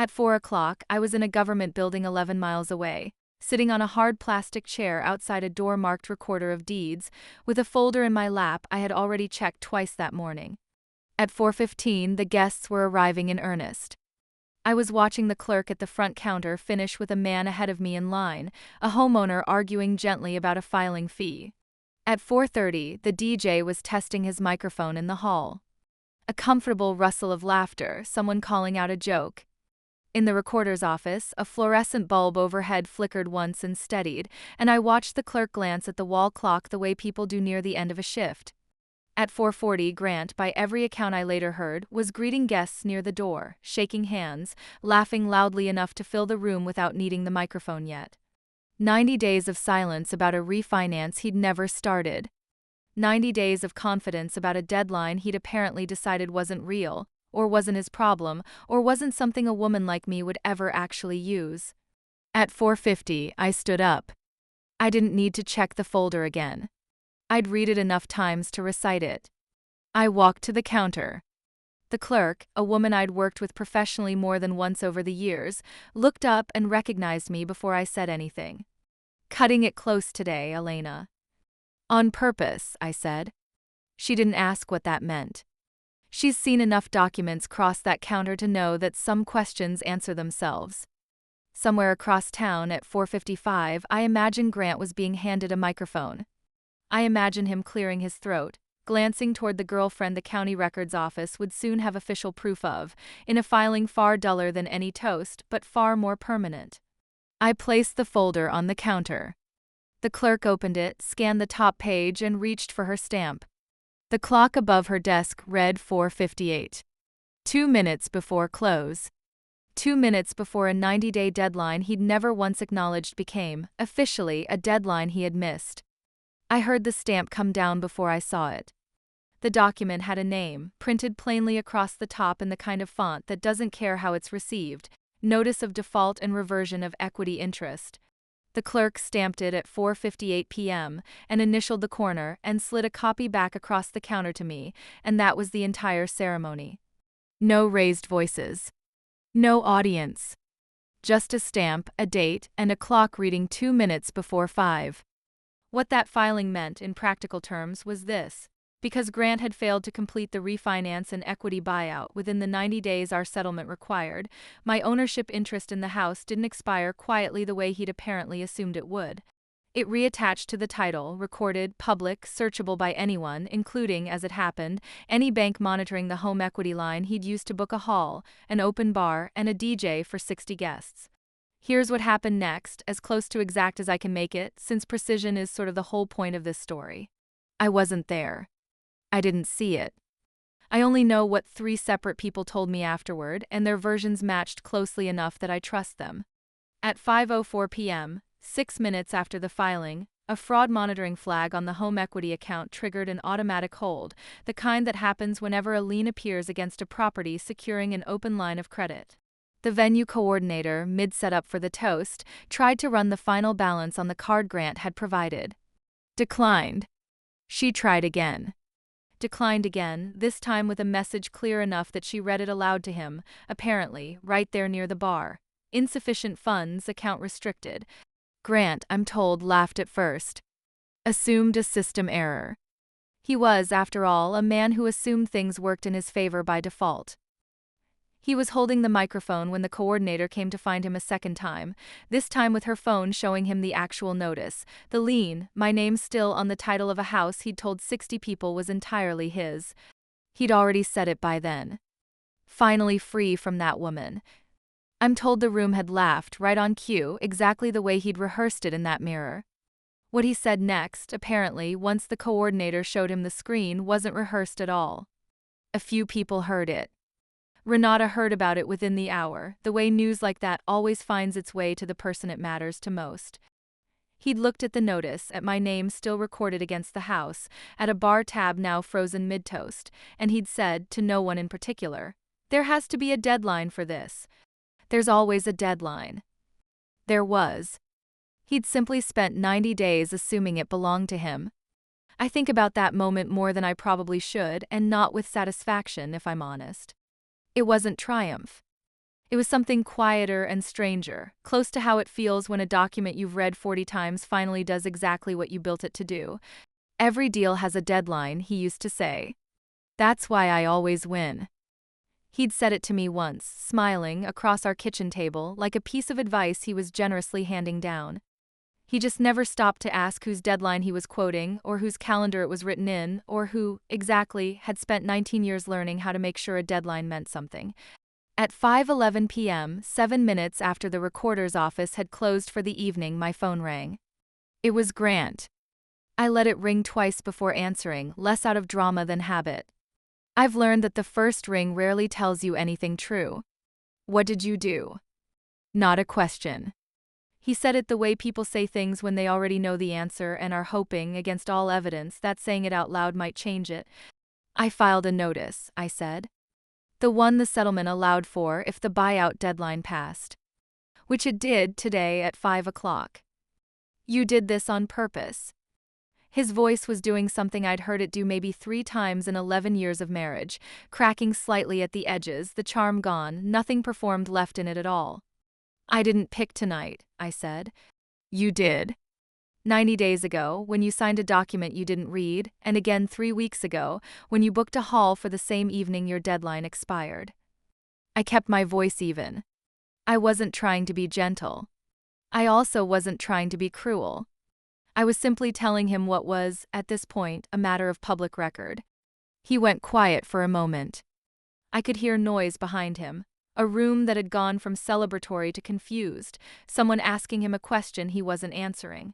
At 4 o'clock, I was in a government building 11 miles away, sitting on a hard plastic chair outside a door marked Recorder of Deeds, with a folder in my lap I had already checked twice that morning. At 4:15, the guests were arriving in earnest. I was watching the clerk at the front counter finish with a man ahead of me in line, a homeowner arguing gently about a filing fee. At 4:30, the DJ was testing his microphone in the hall. A comfortable rustle of laughter, someone calling out a joke. In the recorder's office, a fluorescent bulb overhead flickered once and steadied, and I watched the clerk glance at the wall clock the way people do near the end of a shift. At 4:40, Grant, by every account I later heard, was greeting guests near the door, shaking hands, laughing loudly enough to fill the room without needing the microphone yet. 90 days of silence about a refinance he'd never started. 90 days of confidence about a deadline he'd apparently decided wasn't real, or wasn't his problem, or wasn't something a woman like me would ever actually use. At 4:50, I stood up. I didn't need to check the folder again. I'd read it enough times to recite it. I walked to the counter. The clerk, a woman I'd worked with professionally more than once over the years, looked up and recognized me before I said anything. "Cutting it close today, Elena." "On purpose," I said. She didn't ask what that meant. She's seen enough documents cross that counter to know that some questions answer themselves. Somewhere across town at 4:55, I imagine Grant was being handed a microphone. I imagine him clearing his throat, glancing toward the girlfriend the county records office would soon have official proof of, in a filing far duller than any toast but far more permanent. I placed the folder on the counter. The clerk opened it, scanned the top page, and reached for her stamp. The clock above her desk read 4:58. 2 minutes before close. 2 minutes before a 90-day deadline he'd never once acknowledged became, officially, a deadline he had missed. I heard the stamp come down before I saw it. The document had a name, printed plainly across the top in the kind of font that doesn't care how it's received: Notice of Default and Reversion of Equity Interest. The clerk stamped it at 4:58 p.m. and initialed the corner and slid a copy back across the counter to me, and that was the entire ceremony. No raised voices. No audience. Just a stamp, a date, and a clock reading 2 minutes before 5. What that filing meant in practical terms was this: because Grant had failed to complete the refinance and equity buyout within the 90 days our settlement required, my ownership interest in the house didn't expire quietly the way he'd apparently assumed it would. It reattached to the title, recorded, public, searchable by anyone, including, as it happened, any bank monitoring the home equity line he'd used to book a hall, an open bar, and a DJ for 60 guests. Here's what happened next, as close to exact as I can make it, since precision is sort of the whole point of this story. I wasn't there. I didn't see it. I only know what 3 separate people told me afterward, and their versions matched closely enough that I trust them. At 5:04 p.m., 6 minutes after the filing, a fraud monitoring flag on the home equity account triggered an automatic hold, the kind that happens whenever a lien appears against a property securing an open line of credit. The venue coordinator, mid-setup for the toast, tried to run the final balance on the card Grant had provided. Declined. She tried again. Declined again, this time with a message clear enough that she read it aloud to him, apparently, right there near the bar. Insufficient funds, account restricted. Grant, I'm told, laughed at first. Assumed a system error. He was, after all, a man who assumed things worked in his favor by default. He was holding the microphone when the coordinator came to find him a second time, this time with her phone showing him the actual notice. The lien, my name still on the title of a house he'd told 60 people was entirely his. He'd already said it by then. Finally free from that woman. I'm told the room had laughed, right on cue, exactly the way he'd rehearsed it in that mirror. What he said next, apparently, once the coordinator showed him the screen, wasn't rehearsed at all. A few people heard it. Renata heard about it within the hour, the way news like that always finds its way to the person it matters to most. He'd looked at the notice, at my name still recorded against the house, at a bar tab now frozen mid-toast, and he'd said, to no one in particular, "There has to be a deadline for this. There's always a deadline." There was. He'd simply spent 90 days assuming it belonged to him. I think about that moment more than I probably should, and not with satisfaction, if I'm honest. It wasn't triumph. It was something quieter and stranger, close to how it feels when a document you've read 40 times finally does exactly what you built it to do. Every deal has a deadline, he used to say. That's why I always win. He'd said it to me once, smiling, across our kitchen table, like a piece of advice he was generously handing down. He just never stopped to ask whose deadline he was quoting, or whose calendar it was written in, or who, exactly, had spent 19 years learning how to make sure a deadline meant something. At 5:11 p.m., 7 minutes after the recorder's office had closed for the evening, my phone rang. It was Grant. I let it ring twice before answering, less out of drama than habit. I've learned that the first ring rarely tells you anything true. What did you do? Not a question. He said it the way people say things when they already know the answer and are hoping, against all evidence, that saying it out loud might change it. I filed a notice, I said. The one the settlement allowed for if the buyout deadline passed. Which it did today at 5 o'clock. You did this on purpose. His voice was doing something I'd heard it do maybe 3 times in 11 years of marriage, cracking slightly at the edges, the charm gone, nothing performed left in it at all. I didn't pick tonight, I said. You did. 90 days ago, when you signed a document you didn't read, and again 3 weeks ago, when you booked a hall for the same evening your deadline expired. I kept my voice even. I wasn't trying to be gentle. I also wasn't trying to be cruel. I was simply telling him what was, at this point, a matter of public record. He went quiet for a moment. I could hear noise behind him, a room that had gone from celebratory to confused, someone asking him a question he wasn't answering.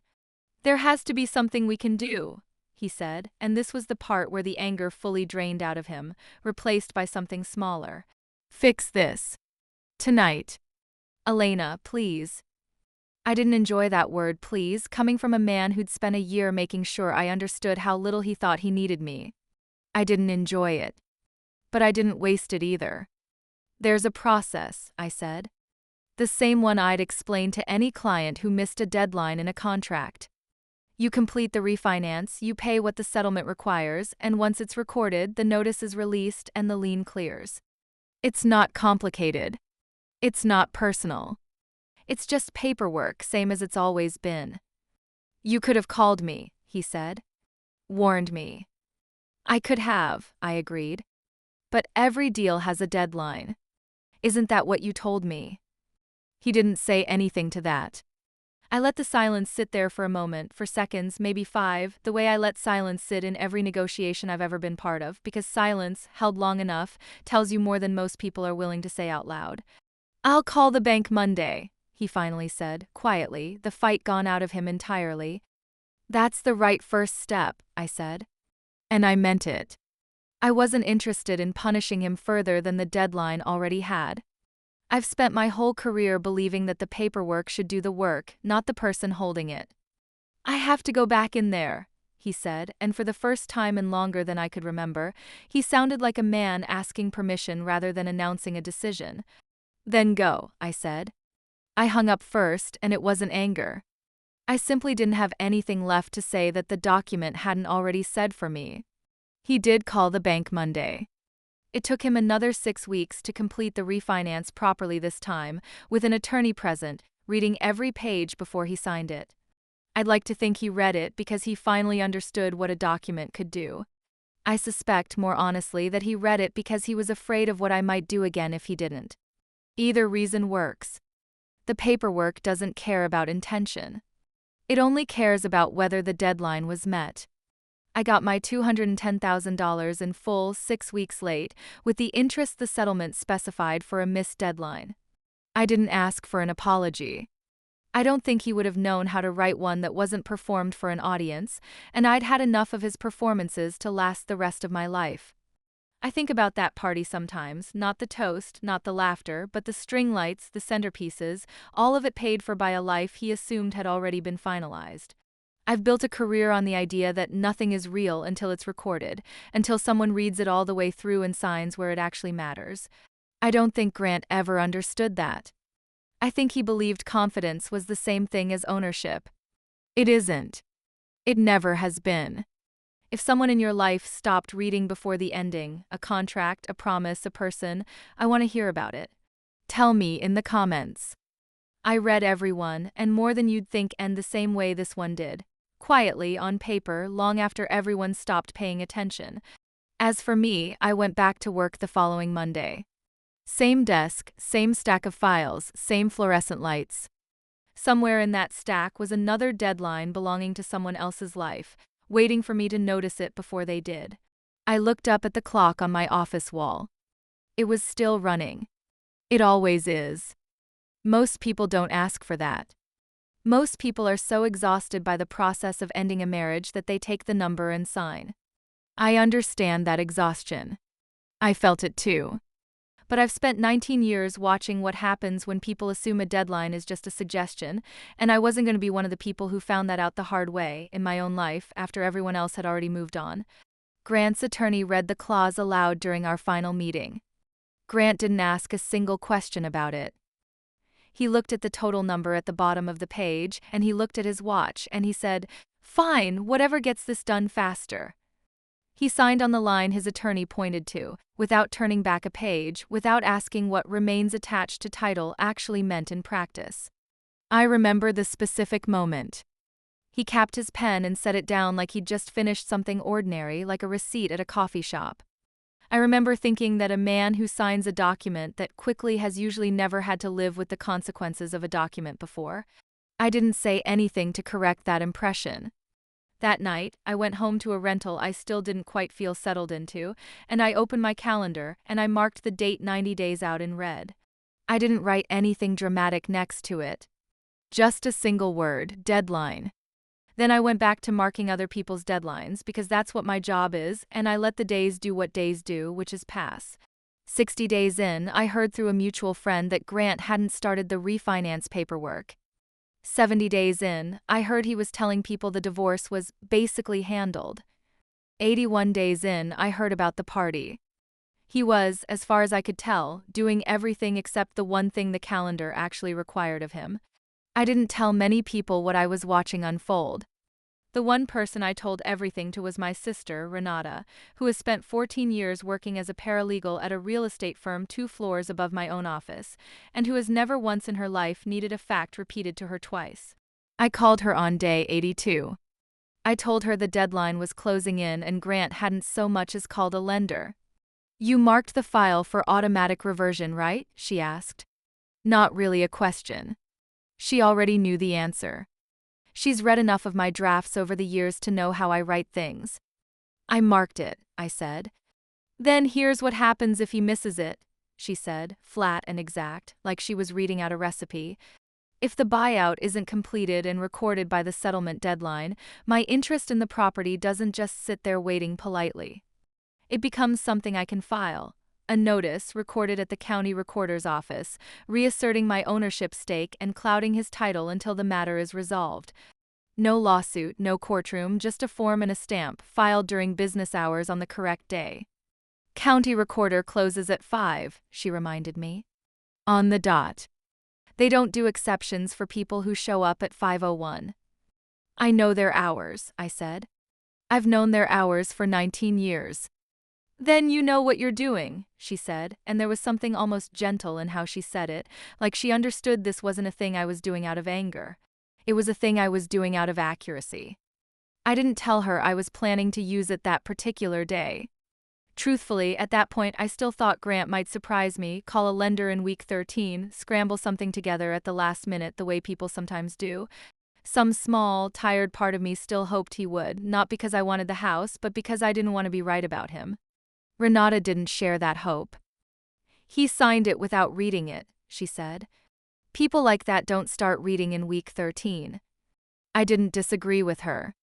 There has to be something we can do, he said, and this was the part where the anger fully drained out of him, replaced by something smaller. Fix this. Tonight. Elena, please. I didn't enjoy that word, please, coming from a man who'd spent a year making sure I understood how little he thought he needed me. I didn't enjoy it. But I didn't waste it either. There's a process, I said. The same one I'd explain to any client who missed a deadline in a contract. You complete the refinance, you pay what the settlement requires, and once it's recorded, the notice is released and the lien clears. It's not complicated. It's not personal. It's just paperwork, same as it's always been. You could have called me, he said. Warned me. I could have, I agreed. But every deal has a deadline. Isn't that what you told me? He didn't say anything to that. I let the silence sit there for a moment, for seconds, maybe 5, the way I let silence sit in every negotiation I've ever been part of, because silence, held long enough, tells you more than most people are willing to say out loud. I'll call the bank Monday, he finally said, quietly, the fight gone out of him entirely. That's the right first step, I said. And I meant it. I wasn't interested in punishing him further than the deadline already had. I've spent my whole career believing that the paperwork should do the work, not the person holding it. I have to go back in there, he said, and for the first time in longer than I could remember, he sounded like a man asking permission rather than announcing a decision. Then go, I said. I hung up first, and it wasn't anger. I simply didn't have anything left to say that the document hadn't already said for me. He did call the bank Monday. It took him another 6 weeks to complete the refinance properly this time, with an attorney present, reading every page before he signed it. I'd like to think he read it because he finally understood what a document could do. I suspect, more honestly, that he read it because he was afraid of what I might do again if he didn't. Either reason works. The paperwork doesn't care about intention. It only cares about whether the deadline was met. I got my $210,000 in full 6 weeks late, with the interest the settlement specified for a missed deadline. I didn't ask for an apology. I don't think he would have known how to write one that wasn't performed for an audience, and I'd had enough of his performances to last the rest of my life. I think about that party sometimes, not the toast, not the laughter, but the string lights, the centerpieces, all of it paid for by a life he assumed had already been finalized. I've built a career on the idea that nothing is real until it's recorded, until someone reads it all the way through and signs where it actually matters. I don't think Grant ever understood that. I think he believed confidence was the same thing as ownership. It isn't. It never has been. If someone in your life stopped reading before the ending, a contract, a promise, a person, I want to hear about it. Tell me in the comments. I read everyone, and more than you'd think end the same way this one did. Quietly, on paper, long after everyone stopped paying attention. As for me, I went back to work the following Monday. Same desk, same stack of files, same fluorescent lights. Somewhere in that stack was another deadline belonging to someone else's life, waiting for me to notice it before they did. I looked up at the clock on my office wall. It was still running. It always is. Most people don't ask for that. Most people are so exhausted by the process of ending a marriage that they take the number and sign. I understand that exhaustion. I felt it too. But I've spent 19 years watching what happens when people assume a deadline is just a suggestion, and I wasn't going to be one of the people who found that out the hard way in my own life after everyone else had already moved on. Grant's attorney read the clause aloud during our final meeting. Grant didn't ask a single question about it. He looked at the total number at the bottom of the page, and he looked at his watch, and he said, "Fine, whatever gets this done faster." He signed on the line his attorney pointed to, without turning back a page, without asking what "remains attached to title" actually meant in practice. I remember the specific moment. He capped his pen and set it down like he'd just finished something ordinary, like a receipt at a coffee shop. I remember thinking that a man who signs a document that quickly has usually never had to live with the consequences of a document before. I didn't say anything to correct that impression. That night, I went home to a rental I still didn't quite feel settled into, and I opened my calendar and I marked the date 90 days out in red. I didn't write anything dramatic next to it. Just a single word, deadline. Then I went back to marking other people's deadlines because that's what my job is, and I let the days do what days do, which is pass. 60 days in, I heard through a mutual friend that Grant hadn't started the refinance paperwork. 70 days in, I heard he was telling people the divorce was basically handled. 81 days in, I heard about the party. He was, as far as I could tell, doing everything except the one thing the calendar actually required of him. I didn't tell many people what I was watching unfold. The one person I told everything to was my sister, Renata, who has spent 14 years working as a paralegal at a real estate firm 2 floors above my own office, and who has never once in her life needed a fact repeated to her twice. I called her on day 82. I told her the deadline was closing in and Grant hadn't so much as called a lender. "You marked the file for automatic reversion, right?" she asked. Not really a question. She already knew the answer. She's read enough of my drafts over the years to know how I write things. "I marked it," I said. "Then here's what happens if he misses it," she said, flat and exact, like she was reading out a recipe. "If the buyout isn't completed and recorded by the settlement deadline, my interest in the property doesn't just sit there waiting politely. It becomes something I can file. A notice recorded at the county recorder's office, reasserting my ownership stake and clouding his title until the matter is resolved. No lawsuit, no courtroom, just a form and a stamp, filed during business hours on the correct day. County recorder closes at 5, she reminded me. On the dot. They don't do exceptions for people who show up at 5:01. "I know their hours," I said. "I've known their hours for 19 years. "Then you know what you're doing," she said, and there was something almost gentle in how she said it, like she understood this wasn't a thing I was doing out of anger. It was a thing I was doing out of accuracy. I didn't tell her I was planning to use it that particular day. Truthfully, at that point I still thought Grant might surprise me, call a lender in week 13, scramble something together at the last minute the way people sometimes do. Some small, tired part of me still hoped he would, not because I wanted the house, but because I didn't want to be right about him. Renata didn't share that hope. "He signed it without reading it," she said. "People like that don't start reading in week 13. I didn't disagree with her.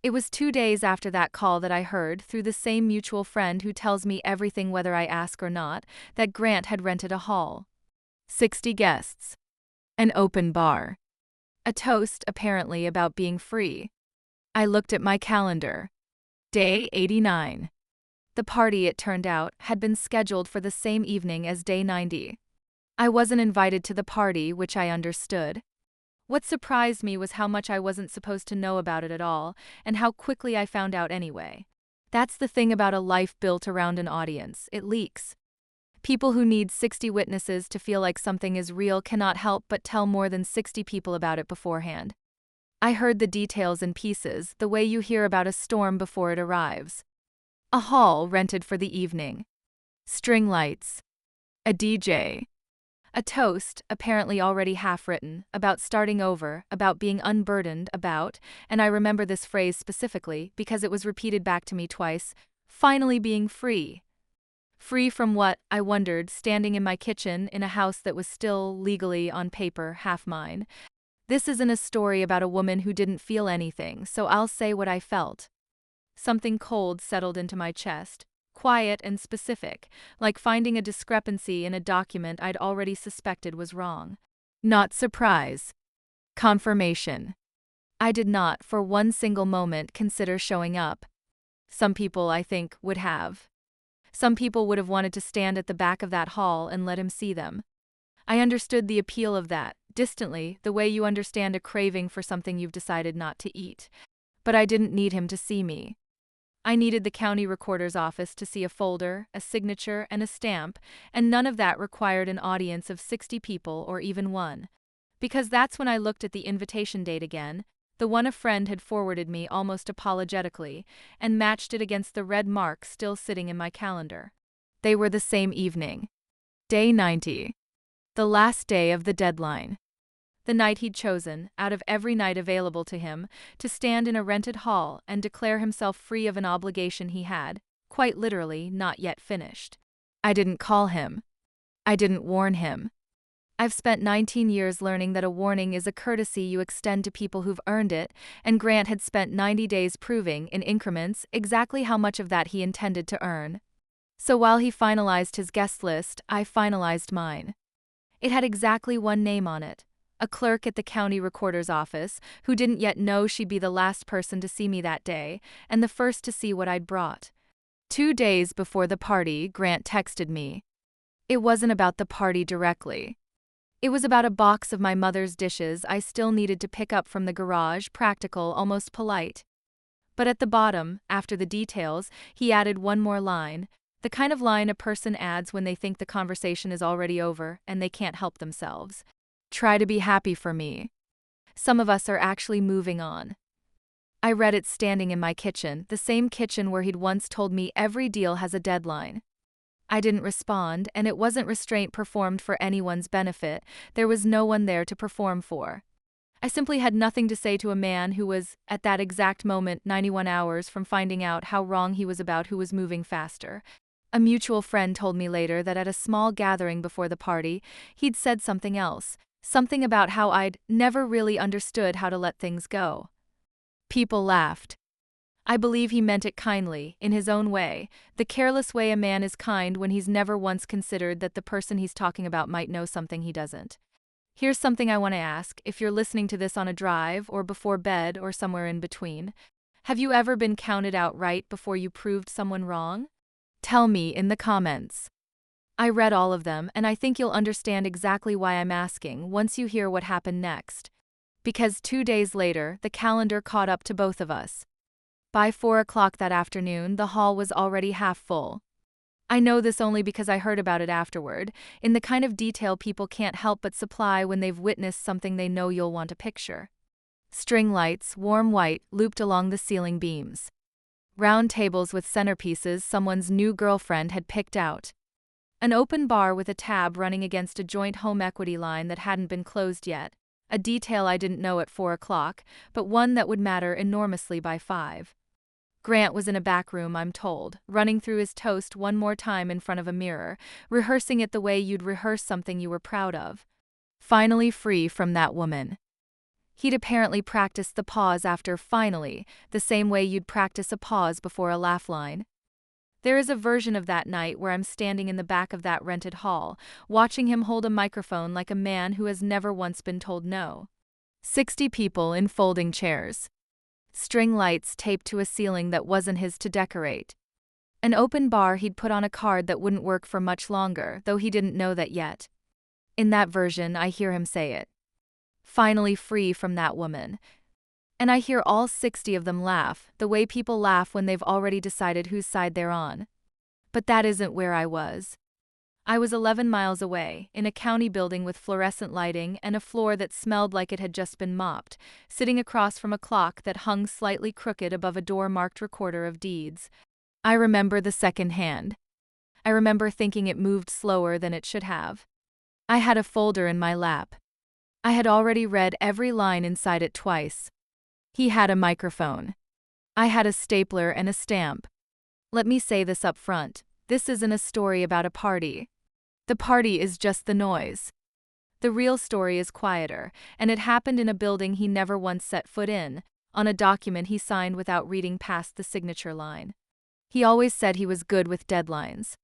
It was 2 days after that call that I heard, through the same mutual friend who tells me everything whether I ask or not, that Grant had rented a hall. 60 guests. An open bar. A toast, apparently, about being free. I looked at my calendar. Day 89. The party, it turned out, had been scheduled for the same evening as day 90. I wasn't invited to the party, which I understood. What surprised me was how much I wasn't supposed to know about it at all, and how quickly I found out anyway. That's the thing about a life built around an audience, it leaks. People who need 60 witnesses to feel like something is real cannot help but tell more than 60 people about it beforehand. I heard the details in pieces, the way you hear about a storm before it arrives. A hall rented for the evening. String lights. A DJ. A toast, apparently already half-written, about starting over, about being unburdened, about, and I remember this phrase specifically because it was repeated back to me twice, finally being free. Free from what, I wondered, standing in my kitchen in a house that was still, legally, on paper, half mine. This isn't a story about a woman who didn't feel anything, so I'll say what I felt. Something cold settled into my chest. Quiet and specific, like finding a discrepancy in a document I'd already suspected was wrong. Not surprise. Confirmation. I did not, for one single moment, consider showing up. Some people, I think, would have. Some people would have wanted to stand at the back of that hall and let him see them. I understood the appeal of that, distantly, the way you understand a craving for something you've decided not to eat. But I didn't need him to see me. I needed the county recorder's office to see a folder, a signature, and a stamp, and none of that required an audience of 60 people or even one. Because that's when I looked at the invitation date again, the one a friend had forwarded me almost apologetically, and matched it against the red mark still sitting in my calendar. They were the same evening. Day 90. The last day of the deadline. The night he'd chosen, out of every night available to him, to stand in a rented hall and declare himself free of an obligation he had, quite literally, not yet finished. I didn't call him. I didn't warn him. I've spent 19 years learning that a warning is a courtesy you extend to people who've earned it, and Grant had spent 90 days proving, in increments, exactly how much of that he intended to earn. So while he finalized his guest list, I finalized mine. It had exactly one name on it. A clerk at the county recorder's office, who didn't yet know she'd be the last person to see me that day, and the first to see what I'd brought. 2 days before the party, Grant texted me. It wasn't about the party directly. It was about a box of my mother's dishes I still needed to pick up from the garage, practical, almost polite. But at the bottom, after the details, he added one more line, the kind of line a person adds when they think the conversation is already over and they can't help themselves. Try to be happy for me. Some of us are actually moving on. I read it standing in my kitchen, the same kitchen where he'd once told me every deal has a deadline. I didn't respond, and it wasn't restraint performed for anyone's benefit. There was no one there to perform for. I simply had nothing to say to a man who was, at that exact moment, 91 hours from finding out how wrong he was about who was moving faster. A mutual friend told me later that at a small gathering before the party, he'd said something else. Something about how I'd never really understood how to let things go. People laughed. I believe he meant it kindly, in his own way, the careless way a man is kind when he's never once considered that the person he's talking about might know something he doesn't. Here's something I want to ask, if you're listening to this on a drive or before bed or somewhere in between. Have you ever been counted out right before you proved someone wrong? Tell me in the comments. I read all of them, and I think you'll understand exactly why I'm asking once you hear what happened next. Because 2 days later, the calendar caught up to both of us. By 4 o'clock that afternoon, the hall was already half full. I know this only because I heard about it afterward, in the kind of detail people can't help but supply when they've witnessed something they know you'll want to picture. String lights, warm white, looped along the ceiling beams. Round tables with centerpieces someone's new girlfriend had picked out. An open bar with a tab running against a joint home equity line that hadn't been closed yet, a detail I didn't know at 4 o'clock, but one that would matter enormously by 5. Grant was in a back room, I'm told, running through his toast one more time in front of a mirror, rehearsing it the way you'd rehearse something you were proud of. Finally free from that woman. He'd apparently practiced the pause after finally, the same way you'd practice a pause before a laugh line. There is a version of that night where I'm standing in the back of that rented hall, watching him hold a microphone like a man who has never once been told no. 60 people in folding chairs. String lights taped to a ceiling that wasn't his to decorate. An open bar he'd put on a card that wouldn't work for much longer, though he didn't know that yet. In that version, I hear him say it. Finally free from that woman. And I hear all 60 of them laugh, the way people laugh when they've already decided whose side they're on. But that isn't where I was. I was 11 miles away, in a county building with fluorescent lighting and a floor that smelled like it had just been mopped, sitting across from a clock that hung slightly crooked above a door marked Recorder of Deeds. I remember the second hand. I remember thinking it moved slower than it should have. I had a folder in my lap. I had already read every line inside it twice. He had a microphone. I had a stapler and a stamp. Let me say this up front. This isn't a story about a party. The party is just the noise. The real story is quieter, and it happened in a building he never once set foot in, on a document he signed without reading past the signature line. He always said he was good with deadlines.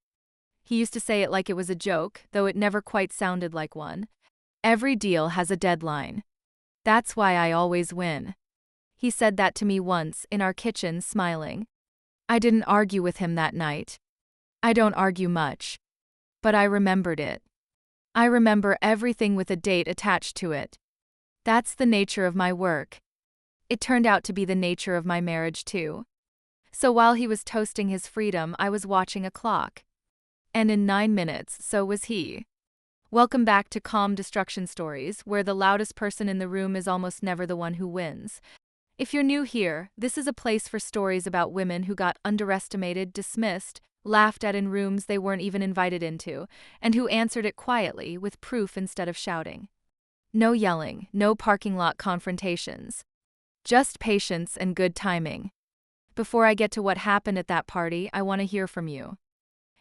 He used to say it like it was a joke, though it never quite sounded like one. Every deal has a deadline. That's why I always win. He said that to me once, in our kitchen, smiling. I didn't argue with him that night. I don't argue much. But I remembered it. I remember everything with a date attached to it. That's the nature of my work. It turned out to be the nature of my marriage too. So while he was toasting his freedom, I was watching a clock. And in 9 minutes, so was he. Welcome back to Calm Destruction Stories, where the loudest person in the room is almost never the one who wins. If you're new here, this is a place for stories about women who got underestimated, dismissed, laughed at in rooms they weren't even invited into, and who answered it quietly, with proof instead of shouting. No yelling, no parking lot confrontations. Just patience and good timing. Before I get to what happened at that party, I want to hear from you.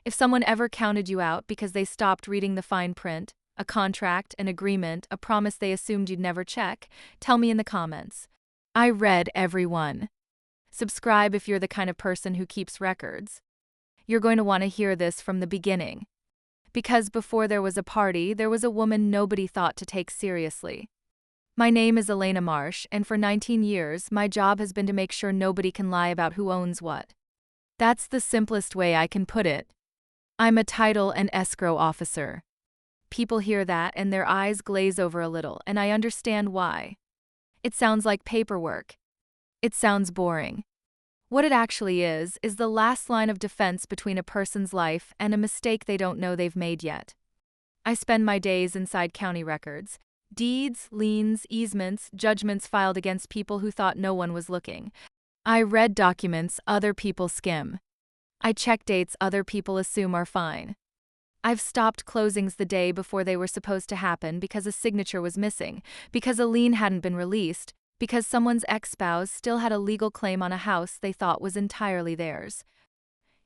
If someone ever counted you out because they stopped reading the fine print, a contract, an agreement, a promise they assumed you'd never check, tell me in the comments. I read every one. Subscribe if you're the kind of person who keeps records. You're going to want to hear this from the beginning. Because before there was a party, there was a woman nobody thought to take seriously. My name is Elena Marsh, and for 19 years, my job has been to make sure nobody can lie about who owns what. That's the simplest way I can put it. I'm a title and escrow officer. People hear that and their eyes glaze over a little, and I understand why. It sounds like paperwork. It sounds boring. What it actually is the last line of defense between a person's life and a mistake they don't know they've made yet. I spend my days inside county records. Deeds, liens, easements, judgments filed against people who thought no one was looking. I read documents other people skim. I check dates other people assume are fine. I've stopped closings the day before they were supposed to happen because a signature was missing, because a lien hadn't been released, because someone's ex-spouse still had a legal claim on a house they thought was entirely theirs.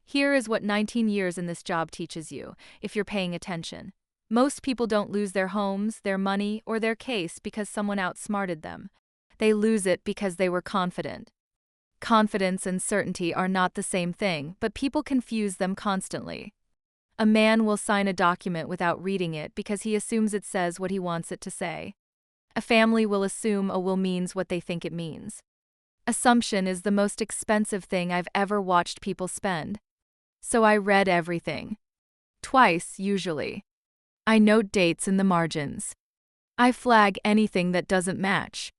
Here is what 19 years in this job teaches you, if you're paying attention. Most people don't lose their homes, their money, or their case because someone outsmarted them. They lose it because they were confident. Confidence and certainty are not the same thing, but people confuse them constantly. A man will sign a document without reading it because he assumes it says what he wants it to say. A family will assume a will means what they think it means. Assumption is the most expensive thing I've ever watched people spend. So I read everything. Twice, usually. I note dates in the margins. I flag anything that doesn't match.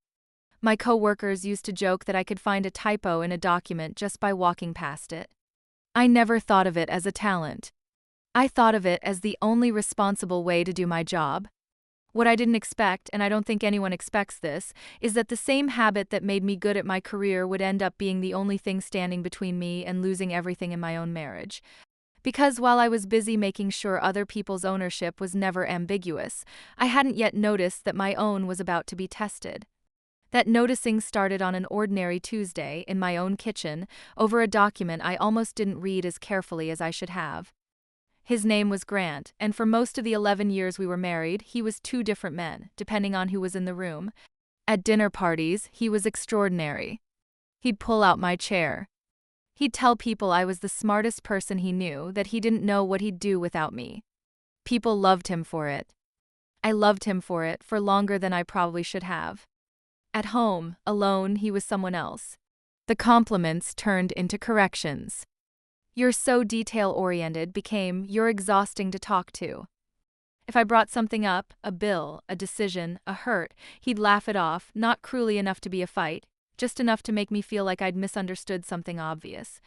My coworkers used to joke that I could find a typo in a document just by walking past it. I never thought of it as a talent. I thought of it as the only responsible way to do my job. What I didn't expect, and I don't think anyone expects this, is that the same habit that made me good at my career would end up being the only thing standing between me and losing everything in my own marriage. Because while I was busy making sure other people's ownership was never ambiguous, I hadn't yet noticed that my own was about to be tested. That noticing started on an ordinary Tuesday in my own kitchen over a document I almost didn't read as carefully as I should have. His name was Grant, and for most of the 11 years we were married, he was 2 different men, depending on who was in the room. At dinner parties, he was extraordinary. He'd pull out my chair. He'd tell people I was the smartest person he knew, that he didn't know what he'd do without me. People loved him for it. I loved him for it for longer than I probably should have. At home, alone, he was someone else. The compliments turned into corrections. "You're so detail-oriented" became "you're exhausting to talk to." If I brought something up, a bill, a decision, a hurt, he'd laugh it off, not cruelly enough to be a fight, just enough to make me feel like I'd misunderstood something obvious.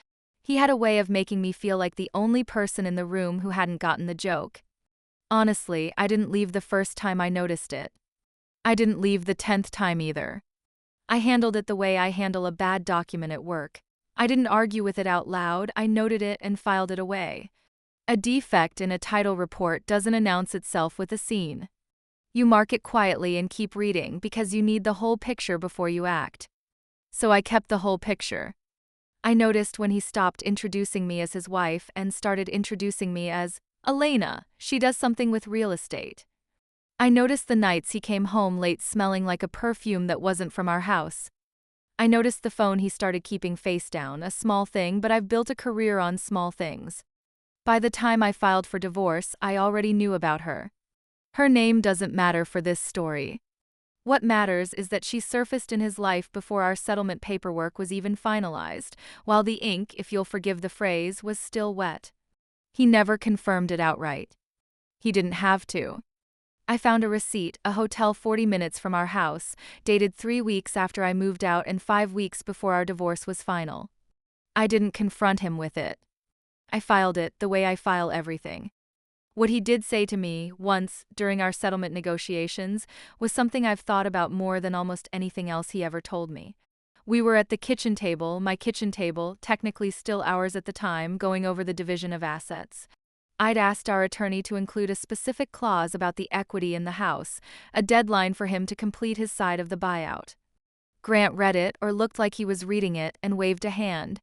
He had a way of making me feel like the only person in the room who hadn't gotten the joke. Honestly, I didn't leave the first time I noticed it. I didn't leave the 10th time either. I handled it the way I handle a bad document at work. I didn't argue with it out loud, I noted it and filed it away. A defect in a title report doesn't announce itself with a scene. You mark it quietly and keep reading because you need the whole picture before you act. So I kept the whole picture. I noticed when he stopped introducing me as his wife and started introducing me as Elena, she does something with real estate. I noticed the nights he came home late smelling like a perfume that wasn't from our house. I noticed the phone he started keeping face down, a small thing, but I've built a career on small things. By the time I filed for divorce, I already knew about her. Her name doesn't matter for this story. What matters is that she surfaced in his life before our settlement paperwork was even finalized, while the ink, if you'll forgive the phrase, was still wet. He never confirmed it outright. He didn't have to. I found a receipt, a hotel 40 minutes from our house, dated 3 weeks after I moved out and 5 weeks before our divorce was final. I didn't confront him with it. I filed it the way I file everything. What he did say to me, once, during our settlement negotiations, was something I've thought about more than almost anything else he ever told me. We were at the kitchen table, my kitchen table, technically still ours at the time, going over the division of assets. I'd asked our attorney to include a specific clause about the equity in the house, a deadline for him to complete his side of the buyout. Grant read it, or looked like he was reading it, and waved a hand.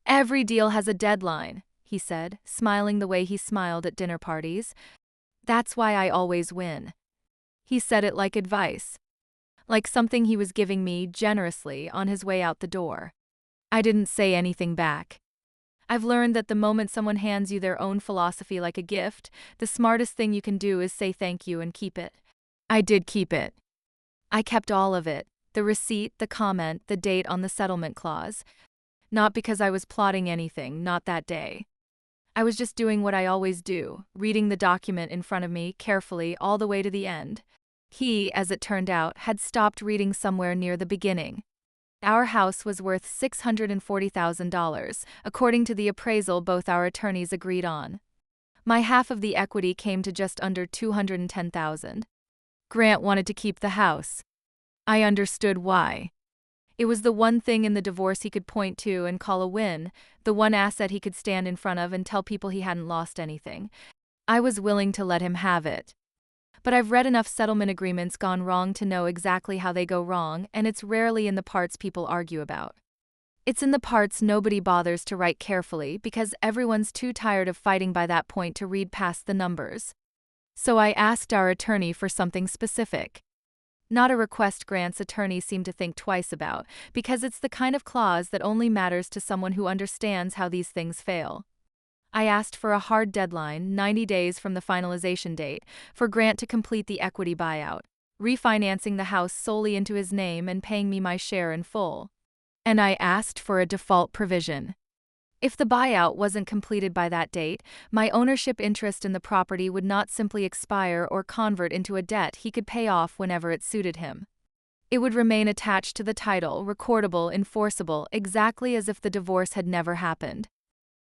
"Every deal has a deadline," he said, smiling the way he smiled at dinner parties. "That's why I always win." He said it like advice. Like something he was giving me, generously, on his way out the door. I didn't say anything back. I've learned that the moment someone hands you their own philosophy like a gift, the smartest thing you can do is say thank you and keep it. I did keep it. I kept all of it, the receipt, the comment, the date on the settlement clause. Not because I was plotting anything, not that day. I was just doing what I always do, reading the document in front of me carefully all the way to the end. He, as it turned out, had stopped reading somewhere near the beginning. Our house was worth $640,000, according to the appraisal both our attorneys agreed on. My half of the equity came to just under $210,000. Grant wanted to keep the house. I understood why. It was the one thing in the divorce he could point to and call a win, the one asset he could stand in front of and tell people he hadn't lost anything. I was willing to let him have it. But I've read enough settlement agreements gone wrong to know exactly how they go wrong, and it's rarely in the parts people argue about. It's in the parts nobody bothers to write carefully because everyone's too tired of fighting by that point to read past the numbers. So I asked our attorney for something specific. Not a request Grant's attorney seemed to think twice about, because it's the kind of clause that only matters to someone who understands how these things fail. I asked for a hard deadline, 90 days from the finalization date, for Grant to complete the equity buyout, refinancing the house solely into his name and paying me my share in full. And I asked for a default provision. If the buyout wasn't completed by that date, my ownership interest in the property would not simply expire or convert into a debt he could pay off whenever it suited him. It would remain attached to the title, recordable, enforceable, exactly as if the divorce had never happened.